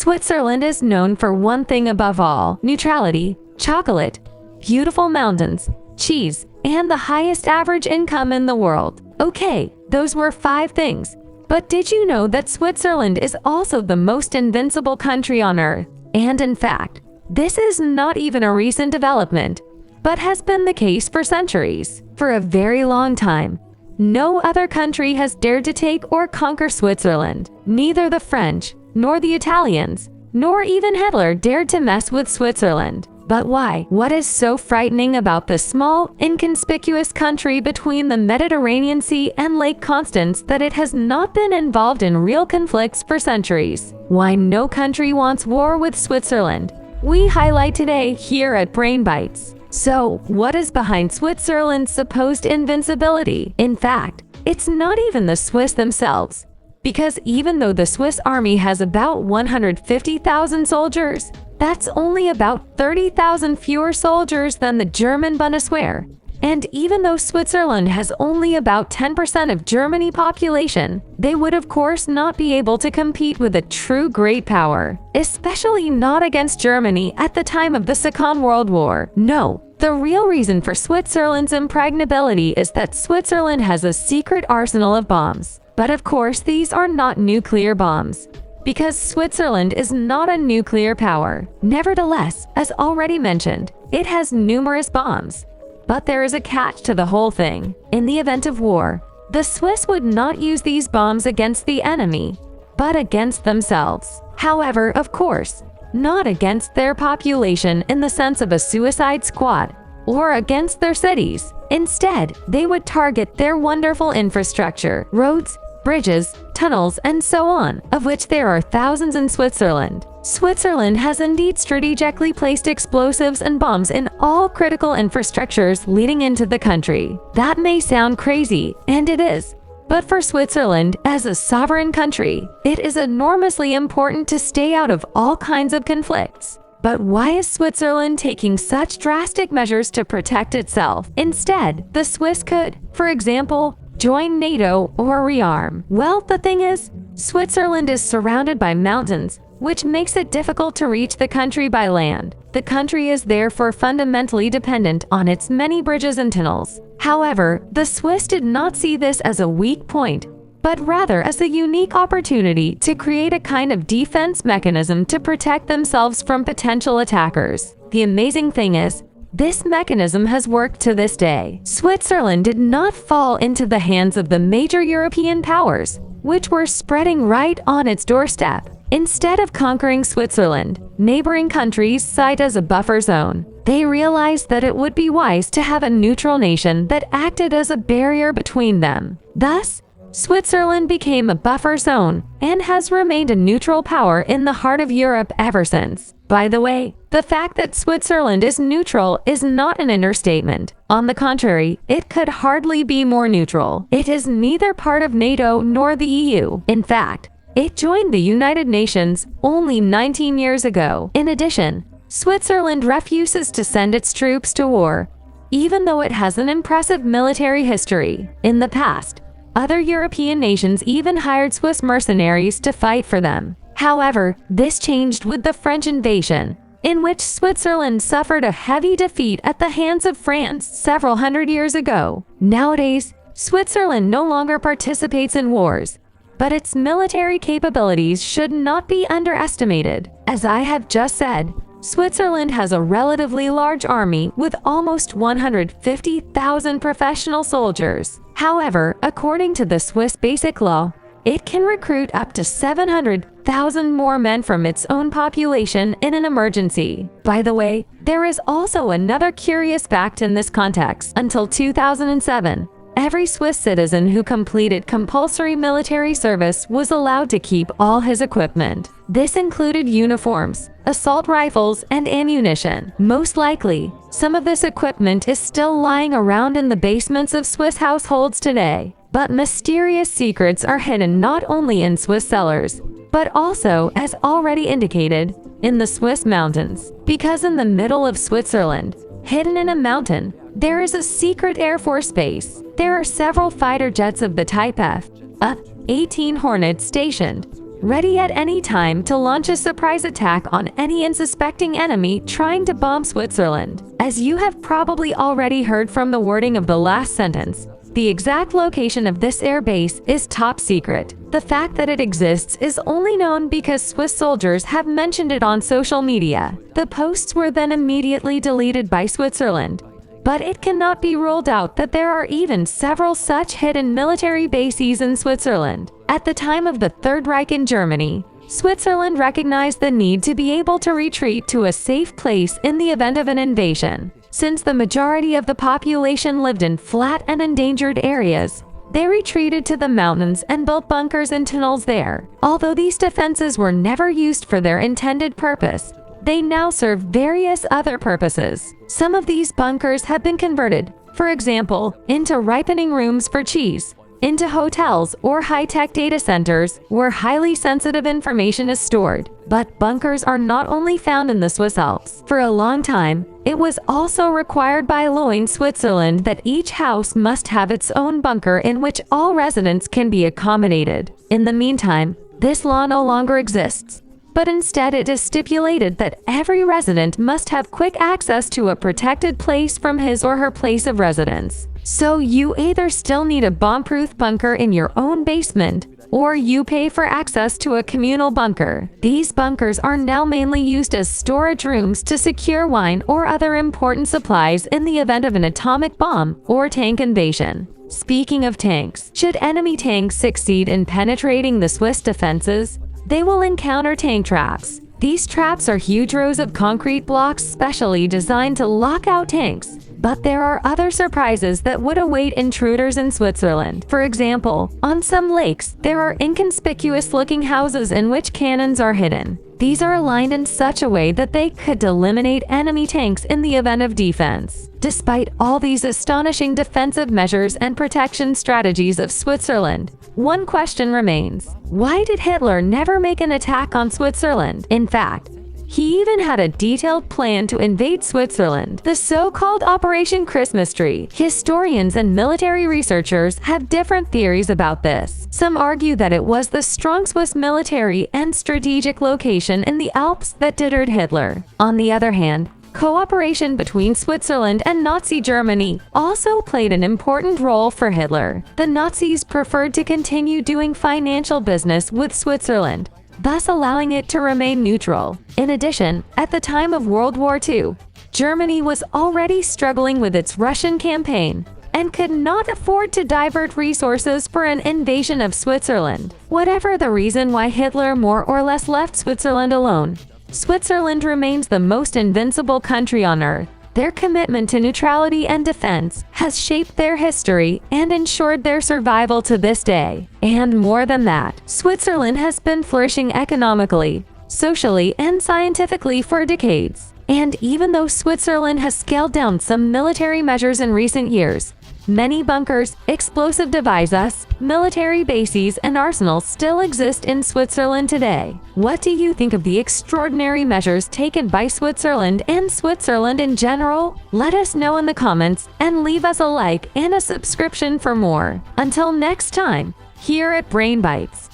Switzerland is known for one thing above all: neutrality, chocolate, beautiful mountains, cheese, and the highest average income in the world. Okay, those were 5 things. But did you know that Switzerland is also the most invincible country on Earth? And in fact, this is not even a recent development, but has been the case for centuries. For a very long time, no other country has dared to take or conquer Switzerland. Neither the French, nor the Italians, nor even Hitler dared to mess with Switzerland. But why? What is so frightening about this small, inconspicuous country between the Mediterranean Sea and Lake Constance that it has not been involved in real conflicts for centuries? Why no country wants war with Switzerland? We highlight today here at Brain Bites. So, what is behind Switzerland's supposed invincibility? In fact, it's not even the Swiss themselves. Because even though the Swiss army has about 150,000 soldiers, that's only about 30,000 fewer soldiers than the German Bundeswehr. And even though Switzerland has only about 10% of Germany's population, they would of course not be able to compete with a true great power, especially not against Germany at the time of the Second World War. No, the real reason for Switzerland's impregnability is that Switzerland has a secret arsenal of bombs. But of course, these are not nuclear bombs, because Switzerland is not a nuclear power. Nevertheless, as already mentioned, it has numerous bombs. But there is a catch to the whole thing. In the event of war, the Swiss would not use these bombs against the enemy, but against themselves. However, of course, not against their population in the sense of a suicide squad, or against their cities. Instead, they would target their wonderful infrastructure, roads, bridges, tunnels, and so on, of which there are thousands in Switzerland. Switzerland has indeed strategically placed explosives and bombs in all critical infrastructures leading into the country. That may sound crazy, and it is. But for Switzerland, as a sovereign country, it is enormously important to stay out of all kinds of conflicts. But why is Switzerland taking such drastic measures to protect itself? Instead, the Swiss could, for example, join NATO or rearm. Well, the thing is, Switzerland is surrounded by mountains, which makes it difficult to reach the country by land. The country is therefore fundamentally dependent on its many bridges and tunnels. However, the Swiss did not see this as a weak point, but rather as a unique opportunity to create a kind of defense mechanism to protect themselves from potential attackers. The amazing thing is, this mechanism has worked to this day. Switzerland did not fall into the hands of the major European powers, which were spreading right on its doorstep. Instead of conquering Switzerland, neighboring countries sighed as a buffer zone. They realized that it would be wise to have a neutral nation that acted as a barrier between them. Thus, Switzerland became a buffer zone and has remained a neutral power in the heart of Europe ever since. By the way, the fact that Switzerland is neutral is not an understatement. On the contrary, it could hardly be more neutral. It is neither part of NATO nor the EU. In fact, it joined the United Nations only 19 years ago. In addition, Switzerland refuses to send its troops to war, even though it has an impressive military history. In the past, other European nations even hired Swiss mercenaries to fight for them. However, this changed with the French invasion, in which Switzerland suffered a heavy defeat at the hands of France several hundred years ago. Nowadays, Switzerland no longer participates in wars, but its military capabilities should not be underestimated. As I have just said, Switzerland has a relatively large army with almost 150,000 professional soldiers. However, according to the Swiss Basic Law, it can recruit up to 700,000 more men from its own population in an emergency. By the way, there is also another curious fact in this context. Until 2007, every Swiss citizen who completed compulsory military service was allowed to keep all his equipment. This included uniforms, assault rifles, and ammunition. Most likely, some of this equipment is still lying around in the basements of Swiss households today. But mysterious secrets are hidden not only in Swiss cellars, but also, as already indicated, in the Swiss mountains. Because in the middle of Switzerland, hidden in a mountain, there is a secret Air Force base. There are several fighter jets of the Type F-18 Hornet stationed, ready at any time to launch a surprise attack on any unsuspecting enemy trying to bomb Switzerland. As you have probably already heard from the wording of the last sentence, the exact location of this air base is top secret. The fact that it exists is only known because Swiss soldiers have mentioned it on social media. The posts were then immediately deleted by Switzerland. But it cannot be ruled out that there are even several such hidden military bases in Switzerland. At the time of the Third Reich in Germany, Switzerland recognized the need to be able to retreat to a safe place in the event of an invasion. Since the majority of the population lived in flat and endangered areas, they retreated to the mountains and built bunkers and tunnels there. Although these defenses were never used for their intended purpose, they now serve various other purposes. Some of these bunkers have been converted, for example, into ripening rooms for cheese, into hotels or high-tech data centers where highly sensitive information is stored. But bunkers are not only found in the Swiss Alps. For a long time, it was also required by law in Switzerland that each house must have its own bunker in which all residents can be accommodated. In the meantime, this law no longer exists, but instead it is stipulated that every resident must have quick access to a protected place from his or her place of residence. So you either still need a bomb-proof bunker in your own basement, or you pay for access to a communal bunker. These bunkers are now mainly used as storage rooms to secure wine or other important supplies in the event of an atomic bomb or tank invasion. Speaking of tanks, should enemy tanks succeed in penetrating the Swiss defenses, they will encounter tank traps. These traps are huge rows of concrete blocks specially designed to lock out tanks. But there are other surprises that would await intruders in Switzerland. For example, on some lakes, there are inconspicuous-looking houses in which cannons are hidden. These are aligned in such a way that they could eliminate enemy tanks in the event of defense. Despite all these astonishing defensive measures and protection strategies of Switzerland, one question remains. Why did Hitler never make an attack on Switzerland? In fact, he even had a detailed plan to invade Switzerland, the so-called Operation Christmas Tree. Historians and military researchers have different theories about this. Some argue that it was the strong Swiss military and strategic location in the Alps that deterred Hitler. On the other hand, cooperation between Switzerland and Nazi Germany also played an important role for Hitler. The Nazis preferred to continue doing financial business with Switzerland, thus allowing it to remain neutral. In addition, at the time of World War II, Germany was already struggling with its Russian campaign and could not afford to divert resources for an invasion of Switzerland. Whatever the reason why Hitler more or less left Switzerland alone, Switzerland remains the most invincible country on earth. Their commitment to neutrality and defense has shaped their history and ensured their survival to this day. And more than that, Switzerland has been flourishing economically, socially, and scientifically for decades. And even though Switzerland has scaled down some military measures in recent years, many bunkers, explosive devices, military bases, and arsenals still exist in Switzerland today. What do you think of the extraordinary measures taken by Switzerland and Switzerland in general? Let us know in the comments and leave us a like and a subscription for more. Until next time, here at Brain Bites.